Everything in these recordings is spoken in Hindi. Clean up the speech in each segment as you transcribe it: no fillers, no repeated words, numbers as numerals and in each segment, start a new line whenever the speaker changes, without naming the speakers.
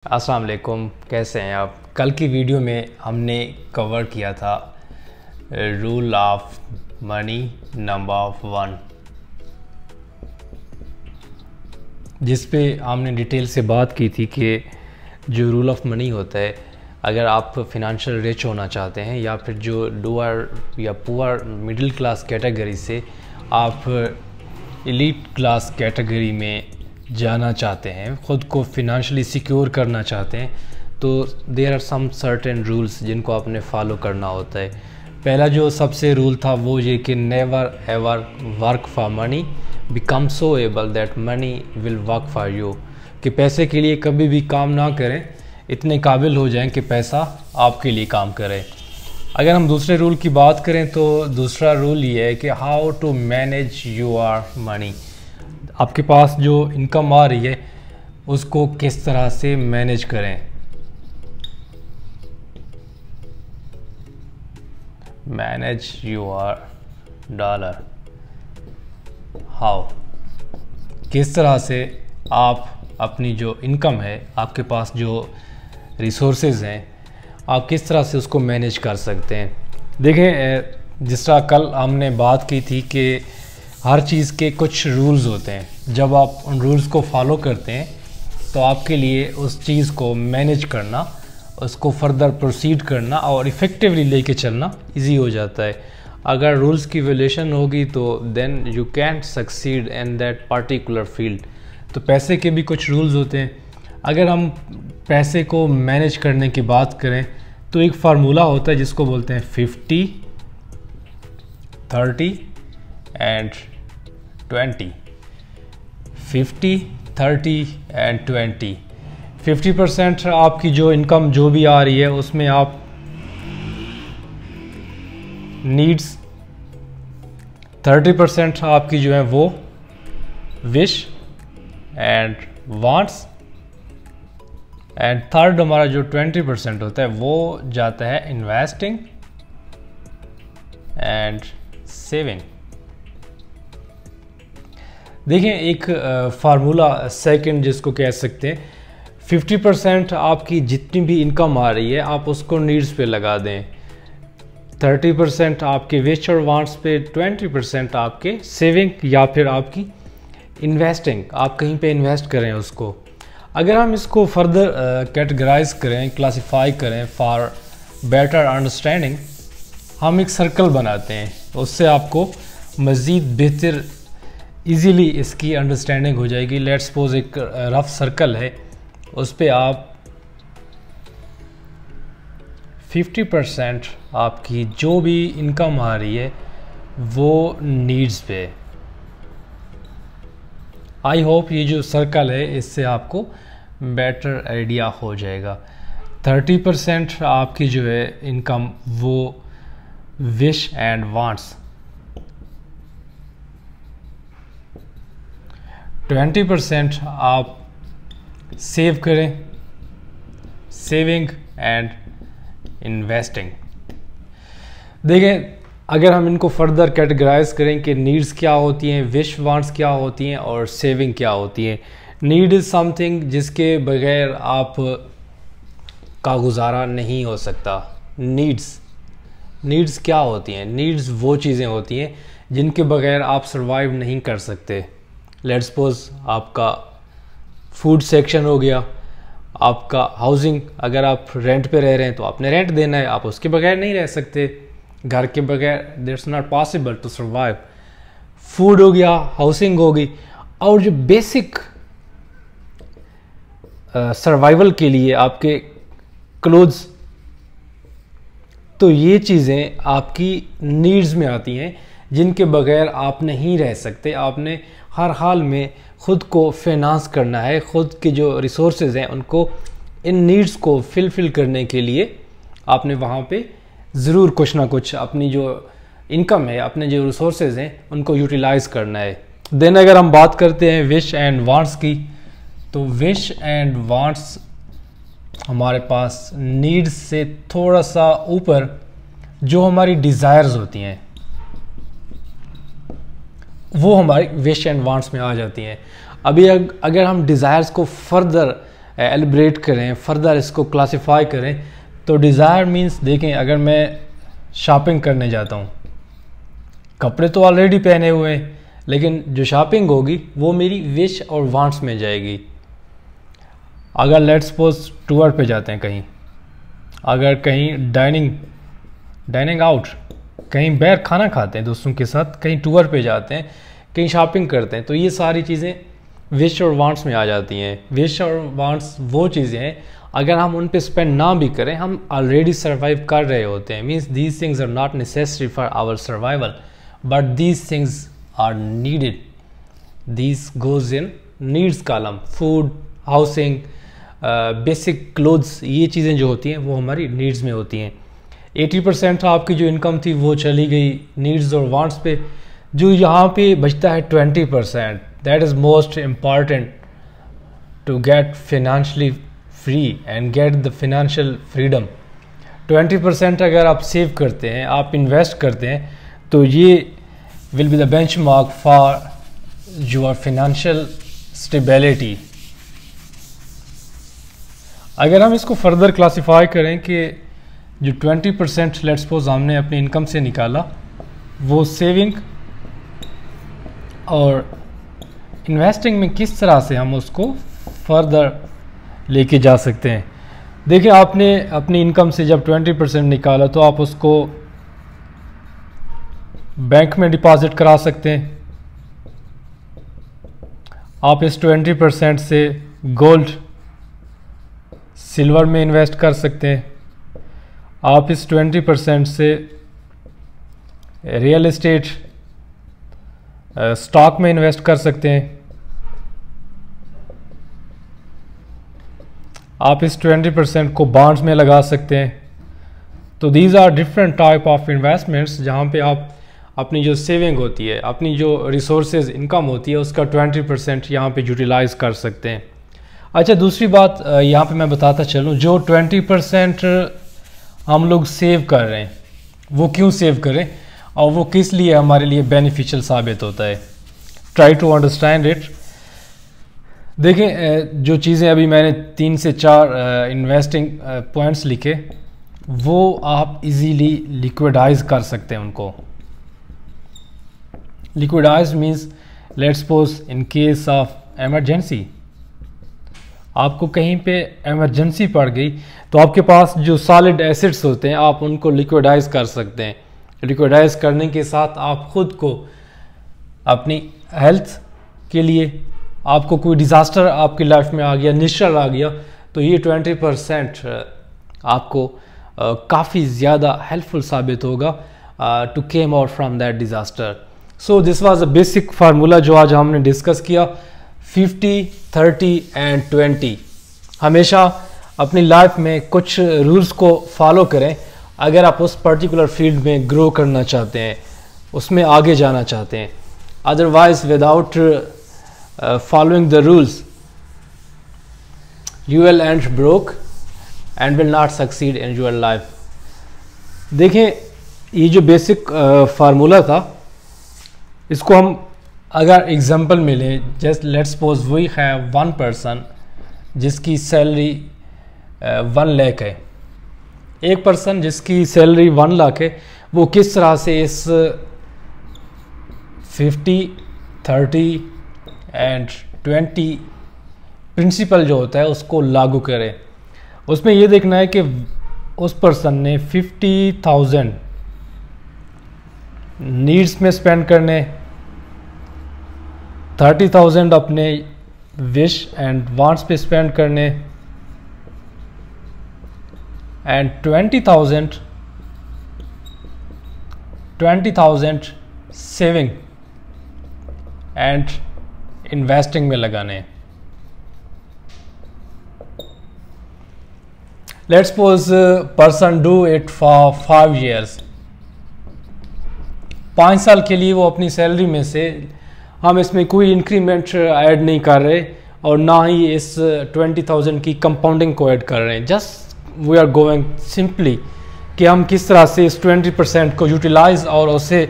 अस्सलाम वालेकुम, कैसे हैं आप। कल की वीडियो में हमने कवर किया था रूल ऑफ मनी नंबर 1, जिस पे हमने डिटेल से बात की थी कि जो रूल ऑफ मनी होता है, अगर आप फिनंशियल रिच होना चाहते हैं या फिर जो लोअर या पुअर मिडिल क्लास कैटेगरी से आप एलीट क्लास कैटेगरी में जाना चाहते हैं, ख़ुद को फिनंशियली सिक्योर करना चाहते हैं, तो there are some certain rules जिनको आपने फॉलो करना होता है। पहला जो सबसे रूल था वो ये कि never ever work for money, become so able that money will work for you, कि पैसे के लिए कभी भी काम ना करें, इतने काबिल हो जाएं कि पैसा आपके लिए काम करे। अगर हम दूसरे रूल की बात करें तो दूसरा रूल ये है कि how to manage your money, आपके पास जो इनकम आ रही है उसको किस तरह से मैनेज करें। मैनेज योर डॉलर, हाउ, किस तरह से आप अपनी जो इनकम है, आपके पास जो रिसोर्सेज हैं, आप किस तरह से उसको मैनेज कर सकते हैं। देखें, जिस तरह कल हमने बात की थी कि हर चीज़ के कुछ रूल्स होते हैं, जब आप उन रूल्स को फॉलो करते हैं तो आपके लिए उस चीज़ को मैनेज करना, उसको फर्दर प्रोसीड करना और इफ़ेक्टिवली लेके चलना इजी हो जाता है। अगर रूल्स की वैल्यूएशन होगी तो then you can succeed in that particular field. तो पैसे के भी कुछ रूल्स होते हैं। अगर हम पैसे को मैनेज करने की बात करें तो एक फार्मूला होता है जिसको बोलते हैं 50, 30 एंड 20। 50, 30 एंड 20। 50% आपकी जो इनकम जो भी आ रही है उसमें आप नीड्स, 30% आपकी जो है वो wish and wants, and third हमारा जो 20% होता है वो जाता है इन्वेस्टिंग एंड सेविंग। देखें, एक फार्मूला सेकंड जिसको कह सकते हैं, 50% आपकी जितनी भी इनकम आ रही है आप उसको नीड्स पे लगा दें, 30% आपके विश और वांट्स पे, 20% आपके सेविंग या फिर आपकी इन्वेस्टिंग, आप कहीं पे इन्वेस्ट करें उसको। अगर हम इसको फर्दर कैटेगराइज करें, क्लासिफाई करें फॉर बेटर अंडरस्टैंडिंग, हम एक सर्कल बनाते हैं, उससे आपको मज़ीद बेहतर इजीली इसकी अंडरस्टैंडिंग हो जाएगी। लेट्स सपोज एक रफ सर्कल है, उस पे आप 50% आपकी जो भी इनकम आ रही है वो नीड्स पे। आई होप ये जो सर्कल है इससे आपको बेटर आइडिया हो जाएगा। 30% आपकी जो है इनकम वो विश एंड वांट्स, 20% आप सेव करें, सेविंग एंड इन्वेस्टिंग। देखें, अगर हम इनको फर्दर कैटेगराइज करें कि नीड्स क्या होती हैं, विश वांट्स क्या होती हैं और सेविंग क्या होती हैं। नीड इज़ समथिंग जिसके बगैर आप का गुजारा नहीं हो सकता। नीड्स क्या होती हैं? नीड्स वो चीज़ें होती हैं जिनके बगैर आप सर्वाइव नहीं कर सकते। लेट्स सपोज आपका फूड सेक्शन हो गया, आपका हाउसिंग, अगर आप रेंट पे रह रहे हैं तो आपने रेंट देना है, आप उसके बगैर नहीं रह सकते, घर के बगैर that's not possible to survive. Food हो गया, हाउसिंग होगी, और जो बेसिक सर्वाइवल के लिए आपके क्लोथ्स, तो ये चीज़ें आपकी नीड्स में आती हैं जिनके बगैर आप नहीं रह सकते। आपने हर हाल में ख़ुद को फाइनेंस करना है, ख़ुद के जो रिसोर्सेज हैं उनको, इन नीड्स को फिल करने के लिए आपने वहाँ पे ज़रूर कुछ ना कुछ अपनी जो इनकम है, अपने जो रिसोर्सेज हैं उनको यूटिलाइज़ करना है। देन अगर हम बात करते हैं विश एंड वांट्स की, तो विश एंड वांट्स हमारे पास नीड्स से थोड़ा सा ऊपर जो हमारी डिज़ायर्स होती हैं वो हमारी विश एंड वांट्स में आ जाती हैं। अभी अगर हम डिज़ायर्स को फर्दर एलिब्रेट करें, फर्दर इसको क्लासिफाई करें, तो डिज़ायर मीन्स देखें, अगर मैं शॉपिंग करने जाता हूँ, कपड़े तो ऑलरेडी पहने हुए हैं, लेकिन जो शॉपिंग होगी वो मेरी विश और वांट्स में जाएगी। अगर लेट्स सपोज टूर पे जाते हैं कहीं, अगर कहीं डाइनिंग आउट, कहीं बाहर खाना खाते हैं दोस्तों के साथ, कहीं टूर पे जाते हैं, कहीं शॉपिंग करते हैं, तो ये सारी चीज़ें विश और वांट्स में आ जाती हैं। विश और वांट्स वो चीज़ें हैं अगर हम उन पे स्पेंड ना भी करें, हम ऑलरेडी सर्वाइव कर रहे होते हैं। Means these things are not necessary for our survival, but these things are needed. These goes in needs column. Food, housing, basic clothes, ये चीज़ें जो होती हैं वो हमारी नीड्स में होती हैं। 80% आपकी जो इनकम थी वो चली गई नीड्स और वांट्स पे। जो यहाँ पे बचता है 20%, that is most important to get financially free and get the financial freedom. 20% अगर आप सेव करते हैं, आप इन्वेस्ट करते हैं, तो ये will be the benchmark for your financial stability. अगर हम इसको फर्दर क्लासिफाई करें कि जो 20% लेट्स सपोज हमने अपनी इनकम से निकाला, वो सेविंग और इन्वेस्टिंग में किस तरह से हम उसको फर्दर लेके जा सकते हैं। देखिए, आपने अपनी इनकम से जब 20% निकाला तो आप उसको बैंक में डिपॉजिट करा सकते हैं। आप इस 20% से गोल्ड, सिल्वर में इन्वेस्ट कर सकते हैं। आप इस 20% से रियल एस्टेट, स्टॉक में इन्वेस्ट कर सकते हैं। आप इस 20% को बॉन्ड्स में लगा सकते हैं। तो these are different type of investments जहाँ पे आप अपनी जो सेविंग होती है, अपनी जो रिसोर्सेज इनकम होती है, उसका 20% यहाँ पे यूटिलाइज कर सकते हैं। अच्छा, दूसरी बात यहाँ पे मैं बताता चलूँ, जो 20% हम लोग सेव कर रहे हैं वो क्यों सेव करें और वो किस लिए हमारे लिए बेनिफिशियल साबित होता है। Try to understand it. देखें, जो चीज़ें अभी मैंने 3 से 4 इन्वेस्टिंग पॉइंट्स लिखे, वो आप इजीली लिक्विडाइज कर सकते हैं उनको। Liquidize means let's suppose in case of emergency, आपको कहीं पे एमरजेंसी पड़ गई तो आपके पास जो सॉलिड एसेट्स होते हैं आप उनको लिक्विडाइज कर सकते हैं। लिक्विडाइज करने के साथ आप खुद को अपनी हेल्थ के लिए, आपको कोई डिज़ास्टर आपकी लाइफ में आ गया, नेचुरल आ गया, तो ये 20% आपको काफ़ी ज़्यादा हेल्पफुल साबित होगा to came out from that disaster. So this was a basic formula जो आज हमने डिस्कस किया, 50, 30 एंड 20। हमेशा अपनी लाइफ में कुछ रूल्स को फॉलो करें अगर आप उस पर्टिकुलर फील्ड में ग्रो करना चाहते हैं, उसमें आगे जाना चाहते हैं। Otherwise without following the rules you will end broke and will not succeed in your life। देखें, ये जो बेसिक फार्मूला था, इसको हम अगर एग्जांपल में लें, just let's suppose we have 1 person जिसकी सैलरी 1 लाख है। एक पर्सन जिसकी सैलरी 1 लाख है, वो किस तरह से इस 50, 30 एंड 20 प्रिंसिपल जो होता है उसको लागू करें। उसमें ये देखना है कि उस पर्सन ने 50,000 नीड्स में स्पेंड करने, 30,000 अपने विश एंड वांट्स पे स्पेंड करने, एंड 20,000 सेविंग एंड इन्वेस्टिंग में लगाने। Let's suppose person do it for 5 years। 5 साल के लिए वो अपनी सैलरी में से, हम इसमें कोई इंक्रीमेंट ऐड नहीं कर रहे और ना ही इस 20,000 की कंपाउंडिंग को ऐड कर रहे हैं। Just we are going simply कि हम किस तरह से इस 20% को यूटिलाइज और उससे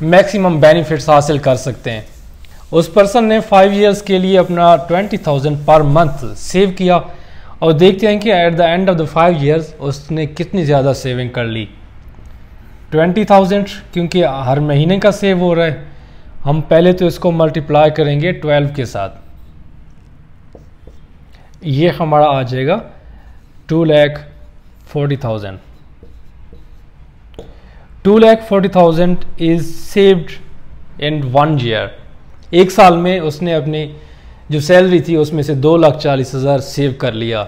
मैक्सिमम बेनिफिट्स हासिल कर सकते हैं। उस पर्सन ने 5 years के लिए अपना 20,000 पर मंथ सेव किया और देखते हैं कि at the end of the 5 years उसने कितनी ज़्यादा सेविंग कर ली। 20,000 क्योंकि हर महीने का सेव हो रहा है, हम पहले तो इसको मल्टीप्लाई करेंगे 12 के साथ, ये हमारा आ जाएगा 2,40,000। 2,40,000 इज सेव्ड इन 1 year। एक साल में उसने अपनी जो सैलरी थी उसमें से 2,40,000 सेव कर लिया।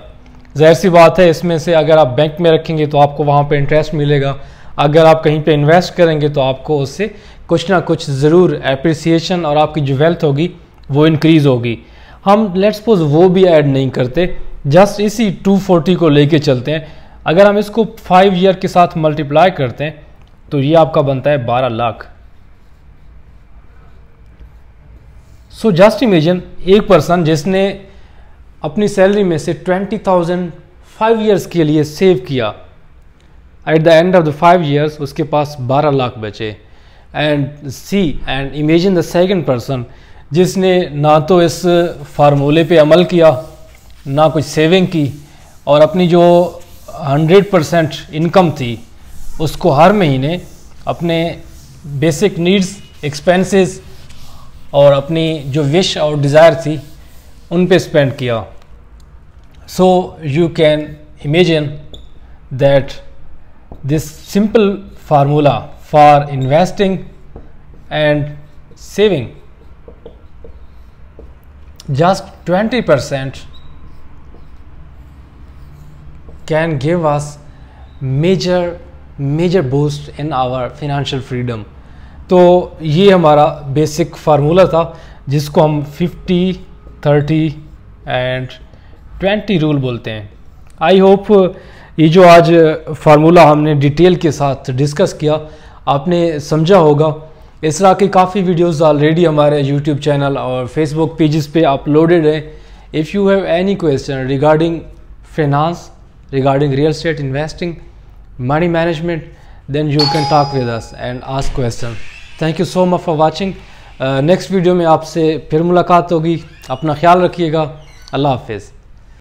जाहिर सी बात है, इसमें से अगर आप बैंक में रखेंगे तो आपको वहाँ पे इंटरेस्ट मिलेगा, अगर आप कहीं पे इन्वेस्ट करेंगे तो आपको उससे कुछ ना कुछ ज़रूर एप्रिसिएशन और आपकी जो वेल्थ होगी वो इंक्रीज़ होगी। हम लेट्स सपोज वो भी ऐड नहीं करते, जस्ट इसी 240 को लेके चलते हैं। अगर हम इसको 5 year के साथ मल्टीप्लाई करते हैं तो ये आपका बनता है 12 लाख। सो जस्ट इमेजिन एक पर्सन जिसने अपनी सैलरी में से 20,000 5 years के लिए सेव किया, at the end of the 5 years उसके पास 12 लाख बचे। And imagine the second person जिसने ना तो इस फार्मूले पे अमल किया, ना कुछ सेविंग की, और अपनी जो 100% इनकम थी उसको हर महीने अपने बेसिक नीड्स, एक्सपेंसेस और अपनी जो विश और डिज़ायर थी उन पे स्पेंड किया। So you can imagine that this simple formula for investing and saving, just 20% can give us major boost in our financial freedom। तो ये हमारा बेसिक फार्मूला था जिसको हम 50, 30 एंड 20 रूल बोलते हैं। आई होप ये जो आज फार्मूला हमने डिटेल के साथ डिस्कस किया आपने समझा होगा। इस तरह की काफ़ी वीडियोस ऑलरेडी हमारे यूट्यूब चैनल और फेसबुक पेजेस पे अपलोडेड है। If you have any question regarding finance, regarding real estate investing, money management, then you can talk with us and ask question. Thank you so much for watching. Next video में आपसे फिर मुलाकात होगी। अपना ख्याल रखिएगा। अल्लाह हाफिज़।